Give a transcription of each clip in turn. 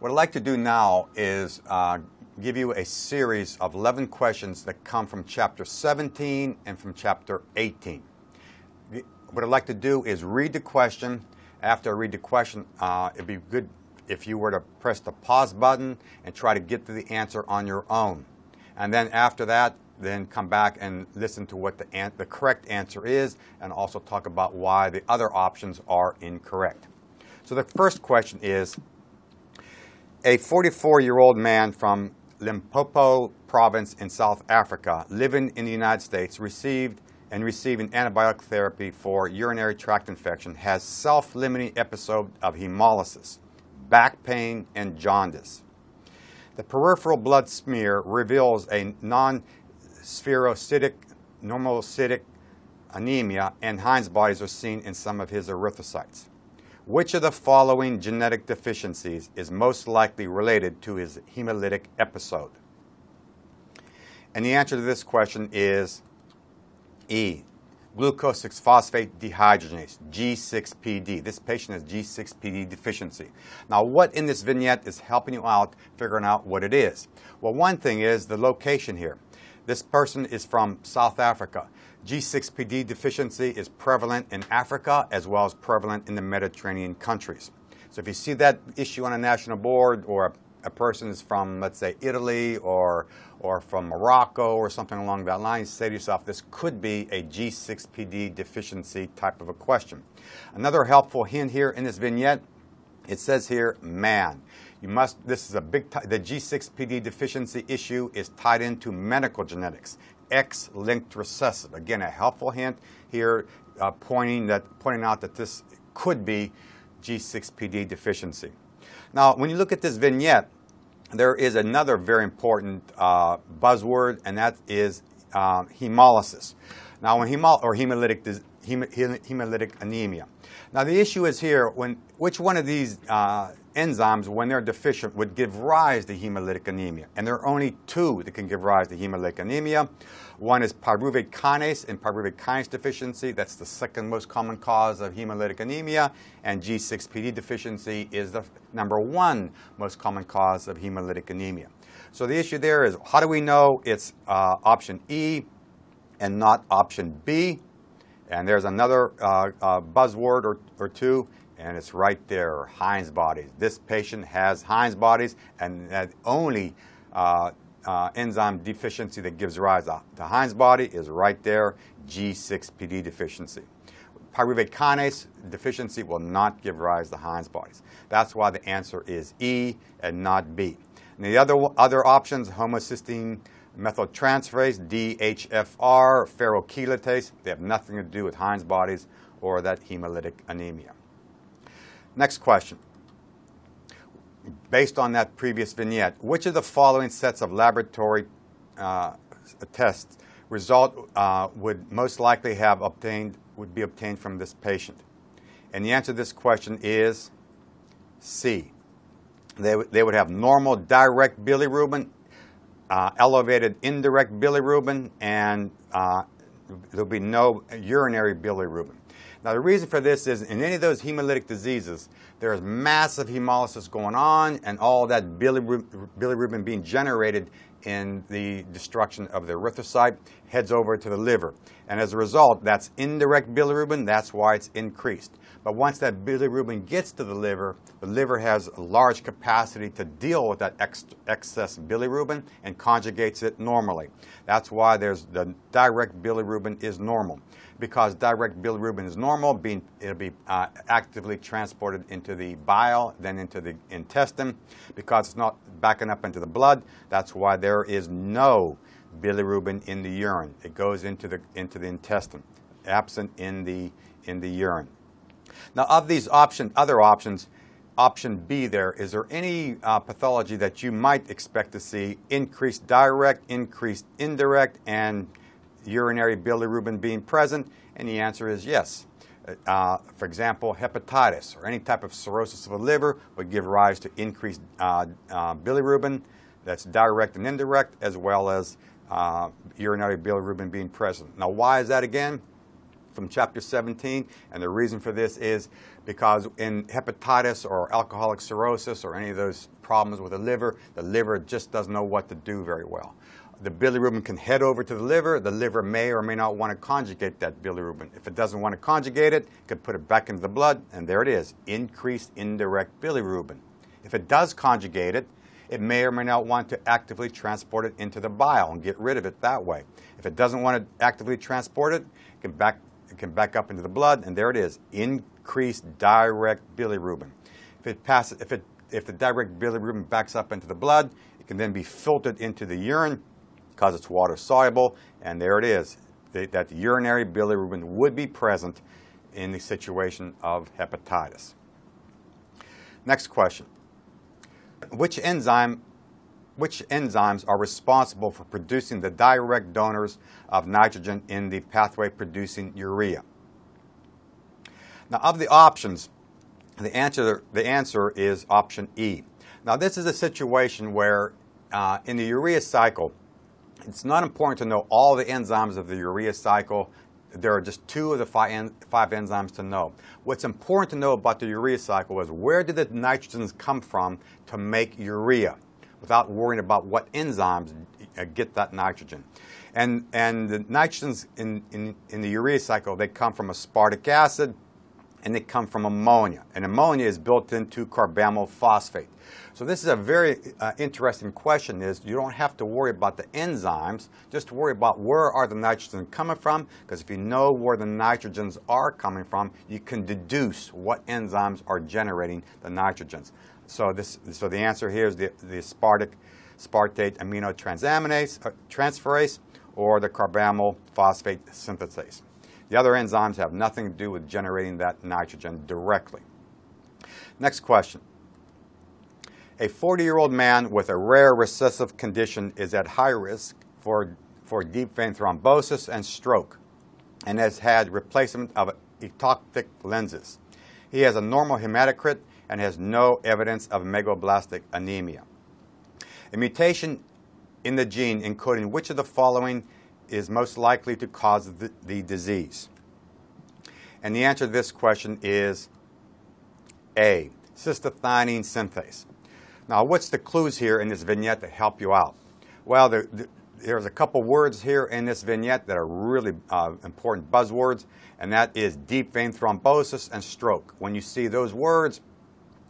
What I'd like to do now is give you a series of 11 questions that come from Chapter 17 and from Chapter 18. What I'd like to do is read the question. After I read the question, it'd be good if you were to press the pause button and try to get to the answer on your own. And then after that, then come back and listen to what the correct answer is, and also talk about why the other options are incorrect. So the first question is, a 44-year-old man from Limpopo province in South Africa, living in the United States, receiving antibiotic therapy for urinary tract infection, has self-limiting episode of hemolysis, back pain, and jaundice. The peripheral blood smear reveals a non-spherocytic, normocytic anemia, and Heinz bodies are seen in some of his erythrocytes. Which of the following genetic deficiencies is most likely related to his hemolytic episode? And the answer to this question is E, glucose 6-phosphate dehydrogenase, G6PD. This patient has G6PD deficiency. Now, what in this vignette is helping you out figuring out what it is? Well, one thing is the location here. This person is from South Africa. G6PD deficiency is prevalent in Africa as well as prevalent in the Mediterranean countries. So if you see that issue on a national board, or a person is from, let's say, Italy or from Morocco or something along that line, say to yourself, this could be a G6PD deficiency type of a question. Another helpful hint here in this vignette, it says here, man. This is a big, the G6PD deficiency issue is tied into medical genetics, X-linked recessive. Again, a helpful hint here pointing out that this could be G6PD deficiency. Now, when you look at this vignette, there is another very important buzzword, and that is hemolysis. Now, hemolytic anemia. Now, the issue is here, which one of these enzymes, when they're deficient, would give rise to hemolytic anemia? And there are only two that can give rise to hemolytic anemia. One is pyruvate kinase and pyruvate kinase deficiency. That's the second most common cause of hemolytic anemia. And G6PD deficiency is the number one most common cause of hemolytic anemia. So the issue there is, how do we know it's option E and not option B? And there's another buzzword or two, and it's right there, Heinz bodies. This patient has Heinz bodies, and that only enzyme deficiency that gives rise to Heinz body is right there, G6PD deficiency. Pyruvate kinase deficiency will not give rise to Heinz bodies. That's why the answer is E and not B. And the other options, homocysteine methyltransferase, DHFR, ferrochelatase, they have nothing to do with Heinz bodies or that hemolytic anemia. Next question. Based on that previous vignette, which of the following sets of laboratory tests result would most likely be obtained from this patient? And the answer to this question is C. They would have normal direct bilirubin, elevated indirect bilirubin, and there'll be no urinary bilirubin. Now, the reason for this is in any of those hemolytic diseases, there's massive hemolysis going on, and all that bilirubin being generated in the destruction of the erythrocyte heads over to the liver. And as a result, that's indirect bilirubin. That's why it's increased. But once that bilirubin gets to the liver has a large capacity to deal with that excess bilirubin and conjugates it normally. That's why the direct bilirubin is normal. Because direct bilirubin is normal, it'll be actively transported into the bile, then into the intestine. Because it's not backing up into the blood, that's why there is no bilirubin in the urine. It goes into the intestine, absent in the urine. Now, of these other options, option B there, is there any pathology that you might expect to see increased direct, increased indirect, and urinary bilirubin being present? And the answer is yes. For example, hepatitis or any type of cirrhosis of the liver would give rise to increased bilirubin. That's direct and indirect, as well as urinary bilirubin being present. Now, why is that again? from chapter 17, and the reason for this is because in hepatitis or alcoholic cirrhosis or any of those problems with the liver just doesn't know what to do very well. The bilirubin can head over to the liver may or may not want to conjugate that bilirubin. If it doesn't want to conjugate it, it can put it back into the blood, and there it is, increased indirect bilirubin. If it does conjugate it, it may or may not want to actively transport it into the bile and get rid of it that way. If it doesn't want to actively transport it, it can back up into the blood, and there it is, increased direct bilirubin. If the direct bilirubin backs up into the blood, it can then be filtered into the urine because it's water soluble, and there it is, that urinary bilirubin would be present in the situation of hepatitis. Next question. Which enzymes are responsible for producing the direct donors of nitrogen in the pathway producing urea? Now, of the options, the answer is option E. Now, this is a situation where in the urea cycle, it's not important to know all the enzymes of the urea cycle. There are just 2 of the 5 enzymes to know. What's important to know about the urea cycle is where did the nitrogens come from to make urea, without worrying about what enzymes get that nitrogen. And the nitrogens in the urea cycle, they come from aspartic acid, and they come from ammonia. And ammonia is built into carbamyl phosphate. So this is a very interesting question. Is you don't have to worry about the enzymes, just worry about where are the nitrogens coming from, because if you know where the nitrogens are coming from, you can deduce what enzymes are generating the nitrogens. So the answer here is the aspartate aminotransaminase transferase, or the carbamyl phosphate synthase. The other enzymes have nothing to do with generating that nitrogen directly. Next question. A 40-year-old man with a rare recessive condition is at high risk for deep vein thrombosis and stroke, and has had replacement of ectopic lenses. He has a normal hematocrit and has no evidence of megaloblastic anemia. A mutation in the gene encoding which of the following is most likely to cause the disease? And the answer to this question is A, cystathionine synthase. Now, what's the clues here in this vignette that help you out? Well, there's a couple words here in this vignette that are really important buzzwords, and that is deep vein thrombosis and stroke. When you see those words,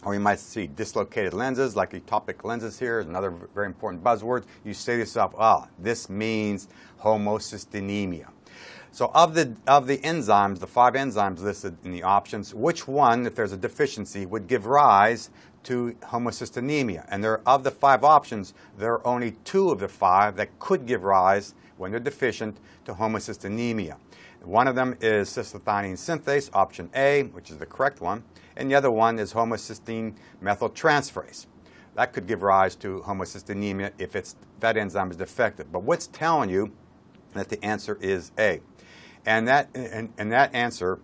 or you might see dislocated lenses, like ectopic lenses here is another very important buzzword, you say to yourself, this means homocystinemia. So of the enzymes, the 5 enzymes listed in the options, which one, if there's a deficiency, would give rise to homocystinemia? And of the 5 options, there are only 2 of the 5 that could give rise, when they're deficient, to homocystinemia. One of them is cystathionine synthase, option A, which is the correct one, and the other one is homocysteine methyltransferase. That could give rise to homocystinemia if that enzyme is defective. But what's telling you that the answer is A? And that answer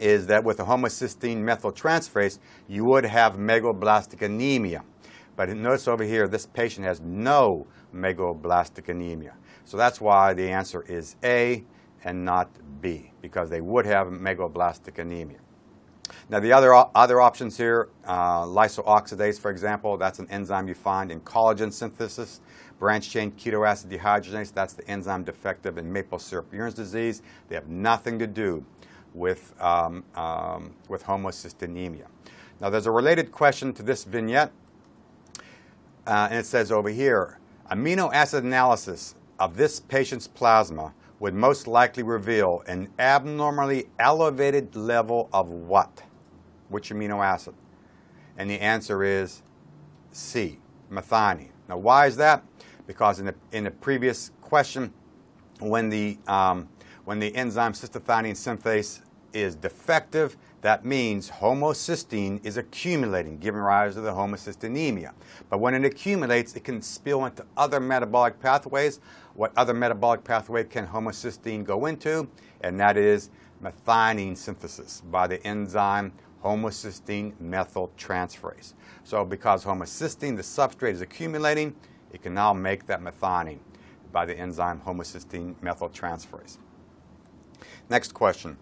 is that with the homocysteine methyltransferase, you would have megaloblastic anemia. But notice over here, this patient has no megaloblastic anemia. So that's why the answer is A and not B, because they would have megaloblastic anemia. Now, the other options here, lysooxidase, for example, that's an enzyme you find in collagen synthesis. Branched-chain ketoacid dehydrogenase, that's the enzyme defective in maple syrup urine disease. They have nothing to do with homocystinemia. Now, there's a related question to this vignette, and it says over here, amino acid analysis of this patient's plasma would most likely reveal an abnormally elevated level of what? Which amino acid? And the answer is C, methionine. Now, why is that? Because in the previous question, when the enzyme cystathionine synthase is defective, that means homocysteine is accumulating, giving rise to the homocystinemia. But when it accumulates, it can spill into other metabolic pathways. What other metabolic pathway can homocysteine go into? And that is methionine synthesis by the enzyme homocysteine methyltransferase. So because homocysteine, the substrate, is accumulating, it can now make that methionine by the enzyme homocysteine methyltransferase. Next question.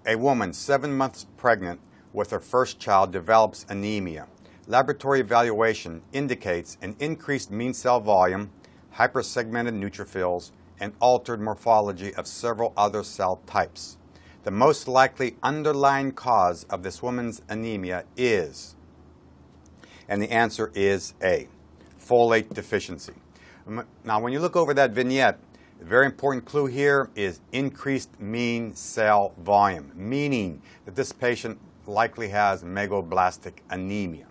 A woman 7 months pregnant with her first child develops anemia. Laboratory evaluation indicates an increased mean cell volume, hypersegmented neutrophils, and altered morphology of several other cell types. The most likely underlying cause of this woman's anemia is, and the answer is A, folate deficiency. Now, when you look over that vignette, the very important clue here is increased mean cell volume, meaning that this patient likely has megaloblastic anemia.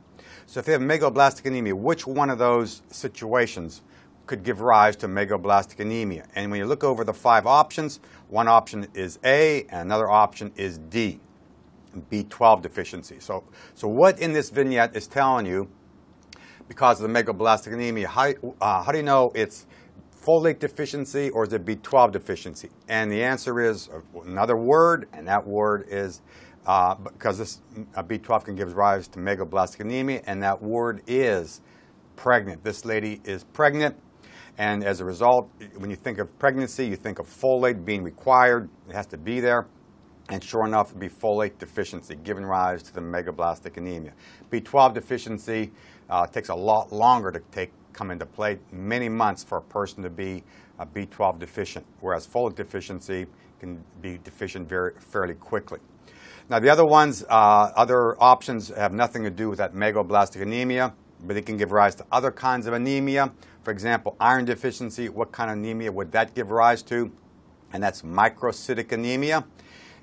So if they have megaloblastic anemia, which one of those situations could give rise to megaloblastic anemia? And when you look over the 5 options, one option is A and another option is D, B12 deficiency. So what in this vignette is telling you, because of the megaloblastic anemia, how do you know it's folate deficiency or is it B12 deficiency? And the answer is another word, and that word is, because this B12 can give rise to megaloblastic anemia, and that word is pregnant. This lady is pregnant, and as a result, when you think of pregnancy, you think of folate being required. It has to be there. And sure enough, it would be folate deficiency, giving rise to the megaloblastic anemia. B12 deficiency takes a lot longer to come into play, many months for a person to be B12 deficient, whereas folate deficiency can be deficient fairly quickly. Now, the other ones, other options have nothing to do with that megaloblastic anemia, but it can give rise to other kinds of anemia. For example, iron deficiency, what kind of anemia would that give rise to? And that's microcytic anemia.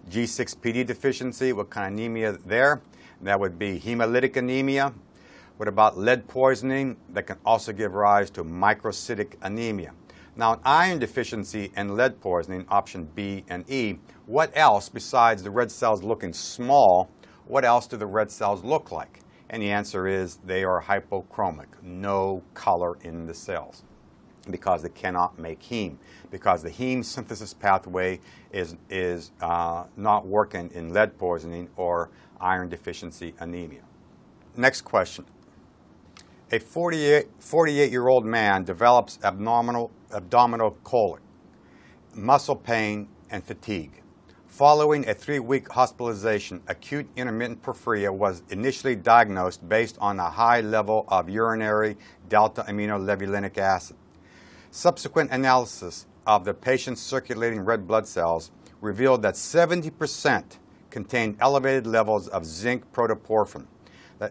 G6PD deficiency, what kind of anemia there? That would be hemolytic anemia. What about lead poisoning? That can also give rise to microcytic anemia. Now, in iron deficiency and lead poisoning, option B and E, what else besides the red cells looking small, what else do the red cells look like? And the answer is they are hypochromic, no color in the cells, because they cannot make heme, because the heme synthesis pathway is not working in lead poisoning or iron deficiency anemia. Next question. A 48-year-old man develops abdominal colic, muscle pain, and fatigue. Following a 3-week hospitalization, acute intermittent porphyria was initially diagnosed based on a high level of urinary delta-aminolevulinic acid. Subsequent analysis of the patient's circulating red blood cells revealed that 70% contained elevated levels of zinc protoporphyrin,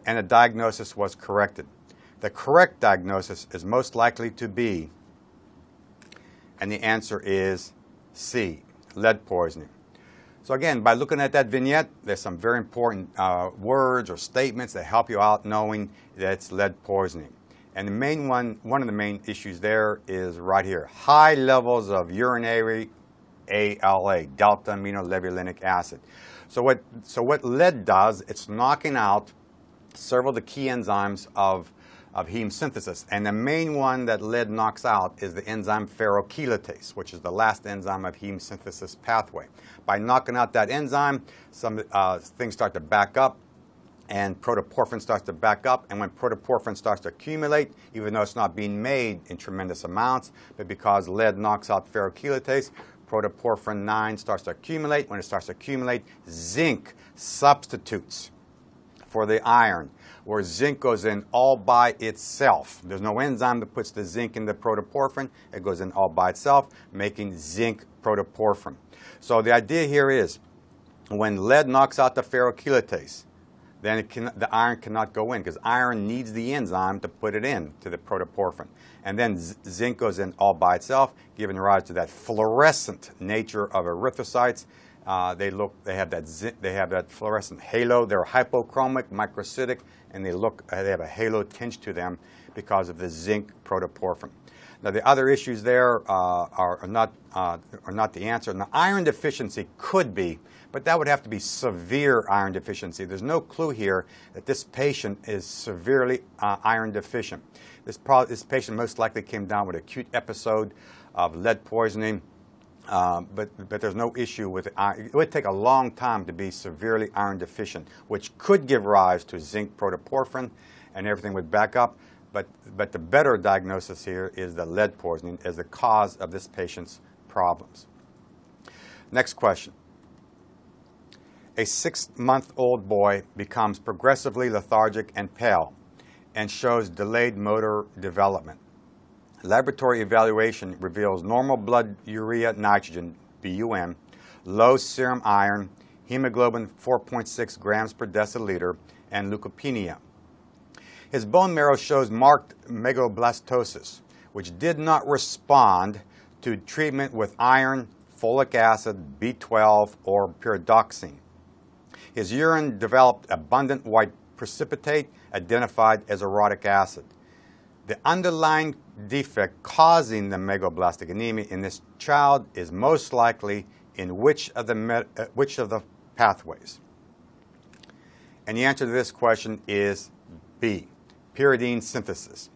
and a diagnosis was corrected. The correct diagnosis is most likely to be, and the answer is C, lead poisoning. So again, by looking at that vignette, there's some very important words or statements that help you out knowing that it's lead poisoning. And the main one of the main issues there is right here, high levels of urinary ALA, delta-aminolevulinic acid. So what lead does, it's knocking out several of the key enzymes of heme synthesis. And the main one that lead knocks out is the enzyme ferrochelatase, which is the last enzyme of heme synthesis pathway. By knocking out that enzyme, some things start to back up, and protoporphyrin starts to back up. And when protoporphyrin starts to accumulate, even though it's not being made in tremendous amounts, but because lead knocks out ferrochelatase, protoporphyrin 9 starts to accumulate. When it starts to accumulate, zinc substitutes for the iron, where zinc goes in all by itself. There's no enzyme that puts the zinc in the protoporphyrin. It goes in all by itself, making zinc protoporphyrin. So the idea here is when lead knocks out the ferrochelatase, then the iron cannot go in, because iron needs the enzyme to put it in to the protoporphyrin. And then zinc goes in all by itself, giving rise to that fluorescent nature of erythrocytes. They have that fluorescent halo. They're hypochromic, microcytic, and they have a halo tinge to them because of the zinc protoporphyrin. Now, the other issues there are not the answer. Now, iron deficiency could be, but that would have to be severe iron deficiency. There's no clue here that this patient is severely iron deficient. This patient most likely came down with an acute episode of lead poisoning. But there's no issue with it. It would take a long time to be severely iron deficient, which could give rise to zinc protoporphyrin, and everything would back up. But the better diagnosis here is the lead poisoning as the cause of this patient's problems. Next question. A 6-month-old boy becomes progressively lethargic and pale and shows delayed motor development. Laboratory evaluation reveals normal blood urea nitrogen, BUN, low serum iron, hemoglobin 4.6 grams per deciliter, and leukopenia. His bone marrow shows marked megaloblastosis, which did not respond to treatment with iron, folic acid, B12, or pyridoxine. His urine developed abundant white precipitate identified as orotic acid. The underlying defect causing the megaloblastic anemia in this child is most likely in which of the pathways? And the answer to this question is B, pyridine synthesis.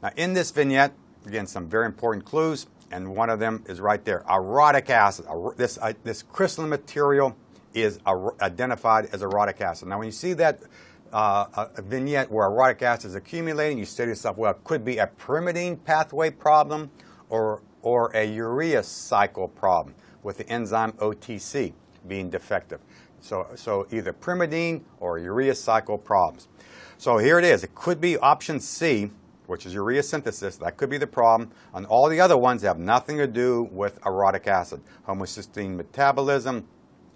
Now in this vignette, again, some very important clues, and one of them is right there. Orotic acid. This crystalline material is identified as orotic acid. Now when you see that a vignette where orotic acid is accumulating, you say to yourself, well, it could be a pyrimidine pathway problem or a urea cycle problem with the enzyme OTC being defective. So either pyrimidine or urea cycle problems. So here it is. It could be option C, which is urea synthesis. That could be the problem. And all the other ones have nothing to do with orotic acid. Homocysteine metabolism,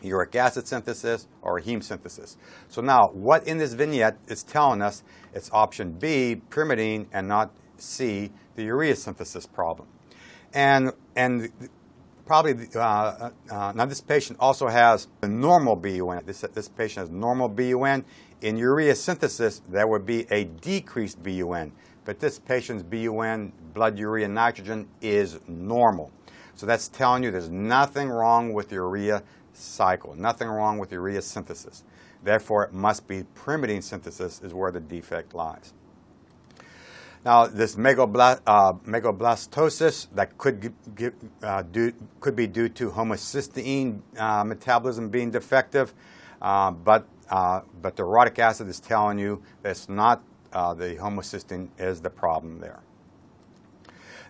uric acid synthesis, or heme synthesis. So now, what in this vignette is telling us it's option B, pyrimidine, and not C, the urea synthesis problem. And probably, now this patient also has a normal BUN. This patient has normal BUN. In urea synthesis, there would be a decreased BUN. But this patient's BUN, blood urea nitrogen, is normal. So that's telling you there's nothing wrong with urea cycle, nothing wrong with urea synthesis. Therefore, it must be pyrimidine synthesis is where the defect lies. Now, this megaloblastosis that could be due to homocysteine metabolism being defective, but the orotic acid is telling you that it's not the homocysteine is the problem there.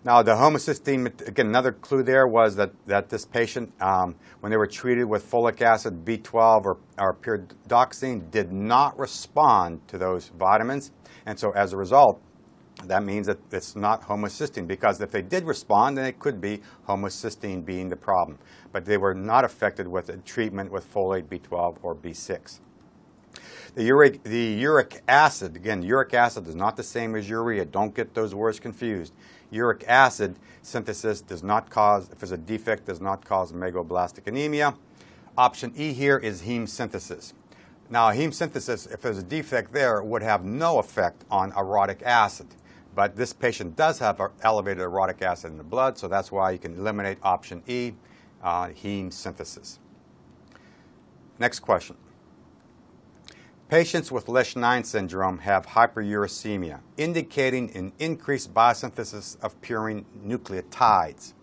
Now, the homocysteine, again, another clue there was that this patient, when they were treated with folic acid, B12, or pyridoxine, did not respond to those vitamins. And so as a result, that means that it's not homocysteine, because if they did respond, then it could be homocysteine being the problem. But they were not affected with a treatment with folate, B12, or B6. The uric acid, again, uric acid is not the same as urea. Don't get those words confused. Uric acid synthesis does not cause, if there's a defect, does not cause megaloblastic anemia. Option E here is heme synthesis. Now, heme synthesis, if there's a defect there, would have no effect on orotic acid. But this patient does have elevated orotic acid in the blood, so that's why you can eliminate option E, heme synthesis. Next question. Patients with Lesch-9 syndrome have hyperuricemia, indicating an increased biosynthesis of purine nucleotides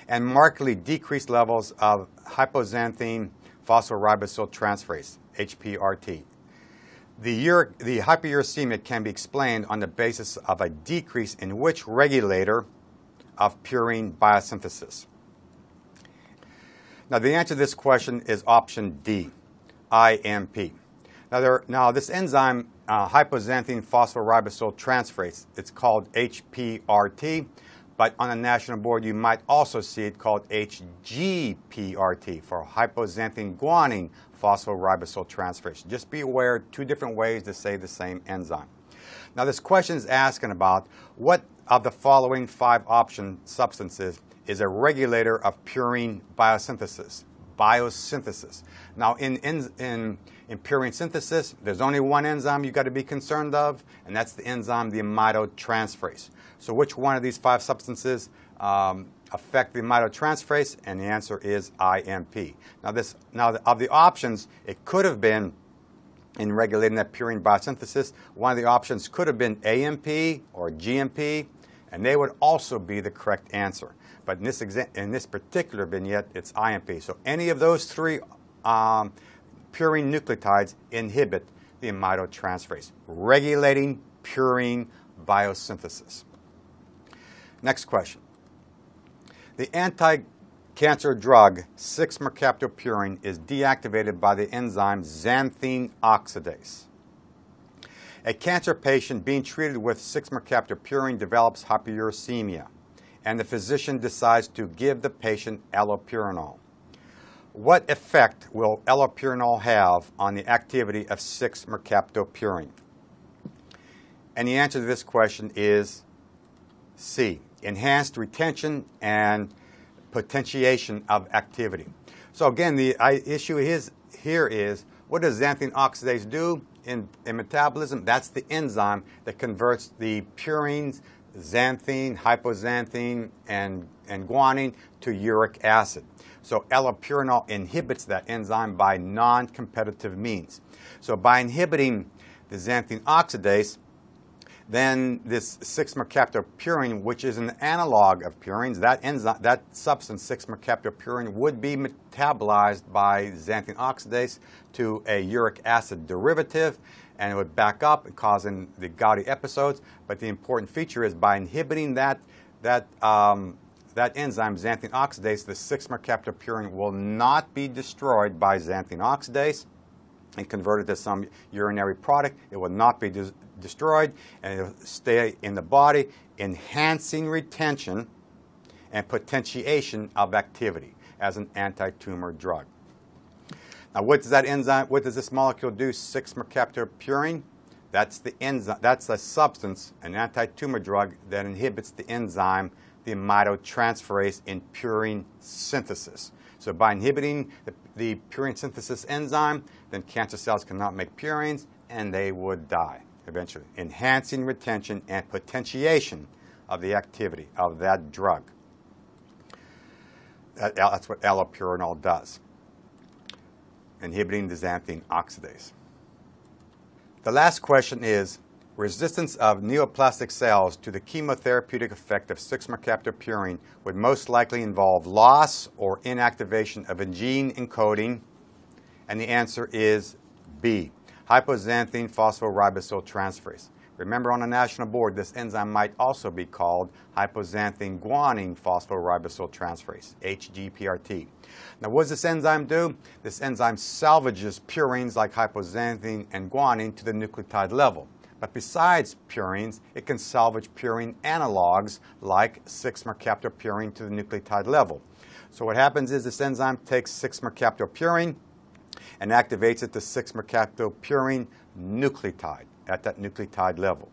and markedly decreased levels of hypoxanthine phosphorybosyl transferase, HPRT. The hyperuricemia can be explained on the basis of a decrease in which regulator of purine biosynthesis? Now, the answer to this question is option D, IMP. Now, this enzyme, hypoxanthine phosphorybosyl transferase, it's called HPRT, but on the national board you might also see it called HGPRT for hypoxanthine guanine phosphorybosyl transferase. Just be aware, two different ways to say the same enzyme. Now, this question is asking about what of the following 5 option substances is a regulator of purine biosynthesis. Now, in purine synthesis, there's only one enzyme you've got to be concerned of, and that's the enzyme, the aminotransferase. So which one of these 5 substances affect the aminotransferase? And the answer is IMP. Now, of the options, it could have been in regulating that purine biosynthesis. One of the options could have been AMP or GMP, and they would also be the correct answer. But in this particular vignette, it's IMP. So any of those 3 purine nucleotides inhibit the aminotransferase, regulating purine biosynthesis. Next question. The cancer drug 6-mercaptopurine is deactivated by the enzyme xanthine oxidase. A cancer patient being treated with 6-mercaptopurine develops hyperuricemia, and the physician decides to give the patient allopurinol. What effect will allopurinol have on the activity of 6-mercaptopurine? And the answer to this question is C, enhanced retention and potentiation of activity. So again, the issue here is, what does xanthine oxidase do in metabolism? That's the enzyme that converts the purines, xanthine, hypoxanthine, and guanine to uric acid. So allopurinol inhibits that enzyme by non-competitive means. So by inhibiting the xanthine oxidase, then this 6-mercaptopurine, which is an analog of purines, that enzyme, that substance 6-mercaptopurine, would be metabolized by xanthine oxidase to a uric acid derivative, and it would back up, causing the gouty episodes. But the important feature is, by inhibiting that enzyme, xanthine oxidase, the 6-mercaptopurine will not be destroyed by xanthine oxidase and converted to some urinary product. It will not be destroyed, and it will stay in the body, enhancing retention and potentiation of activity as an anti-tumor drug. Now, what does that enzyme, what does this molecule do, 6-mercaptopurine? That's the enzyme, that's a substance, an anti-tumor drug that inhibits the enzyme, the aminotransferase in purine synthesis. So by inhibiting the purine synthesis enzyme, then cancer cells cannot make purines, and they would die eventually, enhancing retention and potentiation of the activity of that drug. That's what allopurinol does, inhibiting the xanthine oxidase. The last question is, resistance of neoplastic cells to the chemotherapeutic effect of 6-mercaptopurine would most likely involve loss or inactivation of a gene encoding, and the answer is B, hypoxanthine phosphorybosyl transferase. Remember, on the national board, this enzyme might also be called hypoxanthine guanine phosphorybosyl transferase, HGPRT. Now, what does this enzyme do? This enzyme salvages purines like hypoxanthine and guanine to the nucleotide level. But besides purines, it can salvage purine analogs like 6-mercaptopurine to the nucleotide level. So what happens is, this enzyme takes 6-mercaptopurine and activates it to 6-mercaptopurine nucleotide at that nucleotide level.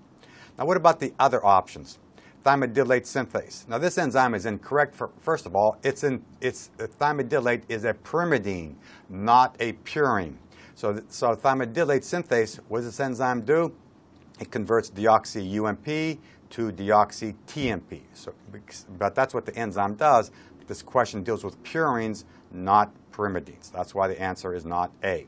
Now, what about the other options? Thymidylate synthase. Now, this enzyme is incorrect. First of all, thymidylate is a pyrimidine, not a purine. So thymidylate synthase, what does this enzyme do? It converts deoxy-UMP to deoxy-TMP. But that's what the enzyme does. This question deals with purines, not pyrimidines. That's why the answer is not A.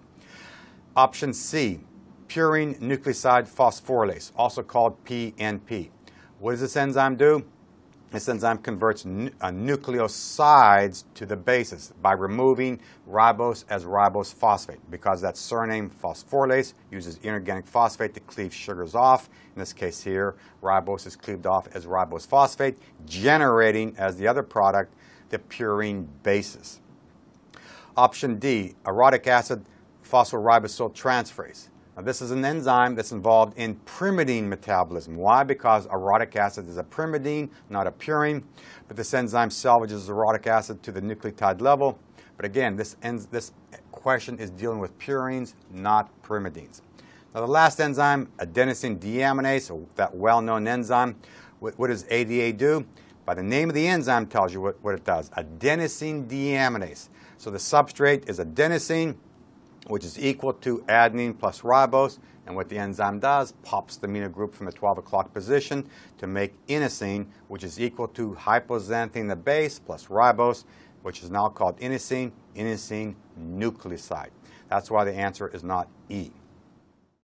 Option C, purine nucleoside phosphorylase, also called PNP. What does this enzyme do? This enzyme converts nucleosides to the bases by removing ribose as ribose phosphate, because that surname phosphorylase uses inorganic phosphate to cleave sugars off. In this case here, ribose is cleaved off as ribose phosphate, generating as the other product the purine bases. Option D, orotic acid phosphoribosyl transferase. Now, this is an enzyme that's involved in pyrimidine metabolism. Why? Because orotic acid is a pyrimidine, not a purine. But this enzyme salvages orotic acid to the nucleotide level. But again, this question is dealing with purines, not pyrimidines. Now, the last enzyme, adenosine deaminase, that well-known enzyme. What does ADA do? By the name of the enzyme tells you what it does. Adenosine deaminase. So the substrate is adenosine, which is equal to adenine plus ribose, and what the enzyme does, pops the amino group from the 12 o'clock position to make inosine, which is equal to hypoxanthine, the base, plus ribose, which is now called inosine nucleoside. That's why the answer is not E.